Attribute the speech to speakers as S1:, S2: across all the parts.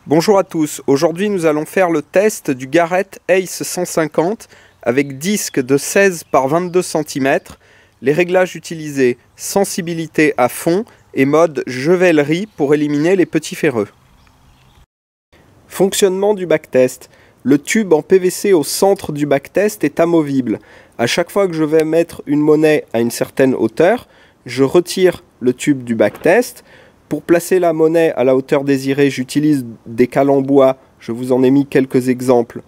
S1: Bonjour à tous, aujourd'hui nous allons faire le test du Garrett Ace 150 avec disque de 16 par 22 cm, les réglages utilisés sensibilité à fond et mode jevelerie pour éliminer les petits ferreux. Fonctionnement du backtest. Le tube en PVC au centre du backtest est amovible. À chaque fois que je vais mettre une monnaie à une certaine hauteur, je retire le tube du backtest. Pour placer la monnaie à la hauteur désirée, j'utilise des cales en bois. Je vous en ai mis quelques exemples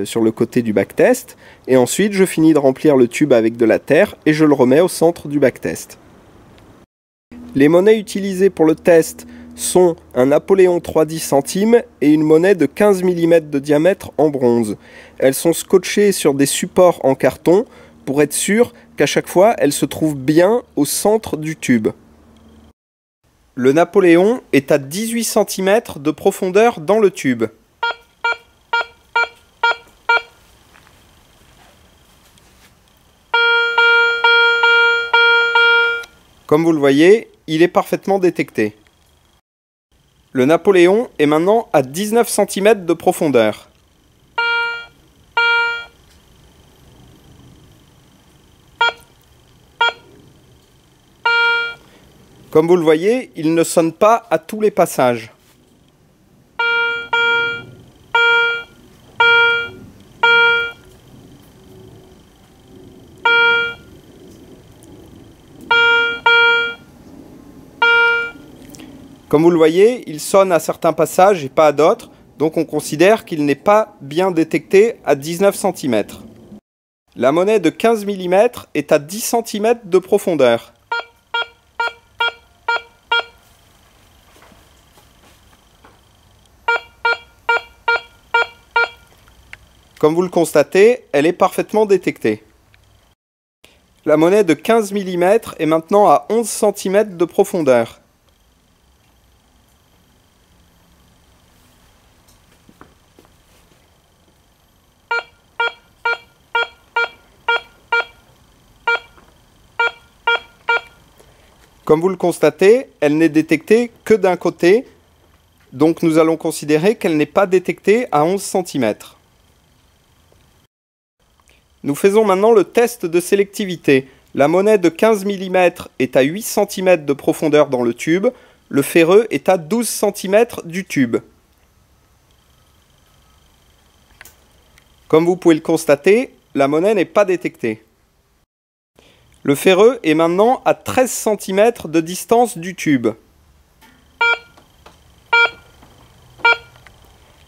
S1: sur le côté du backtest. Et ensuite, je finis de remplir le tube avec de la terre et je le remets au centre du backtest. Les monnaies utilisées pour le test sont un Napoléon 3/10 centimes et une monnaie de 15 mm de diamètre en bronze. Elles sont scotchées sur des supports en carton pour être sûr qu'à chaque fois, elles se trouvent bien au centre du tube. Le Napoléon est à 18 cm de profondeur dans le tube. Comme vous le voyez, il est parfaitement détecté. Le Napoléon est maintenant à 19 cm de profondeur. Comme vous le voyez, il ne sonne pas à tous les passages. Comme vous le voyez, il sonne à certains passages et pas à d'autres, donc on considère qu'il n'est pas bien détecté à 19 cm. La monnaie de 15 mm est à 10 cm de profondeur. Comme vous le constatez, elle est parfaitement détectée. La monnaie de 15 mm est maintenant à 11 cm de profondeur. Comme vous le constatez, elle n'est détectée que d'un côté, donc nous allons considérer qu'elle n'est pas détectée à 11 cm. Nous faisons maintenant le test de sélectivité. La monnaie de 15 mm est à 8 cm de profondeur dans le tube. Le ferreux est à 12 cm du tube. Comme vous pouvez le constater, la monnaie n'est pas détectée. Le ferreux est maintenant à 13 cm de distance du tube.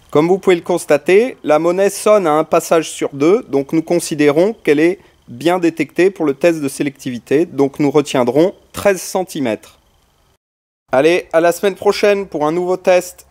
S1: Comme vous pouvez le constater, la monnaie sonne à un passage sur deux, donc nous considérons qu'elle est bien détectée pour le test de sélectivité, donc nous retiendrons 13 cm. Allez, à la semaine prochaine pour un nouveau test.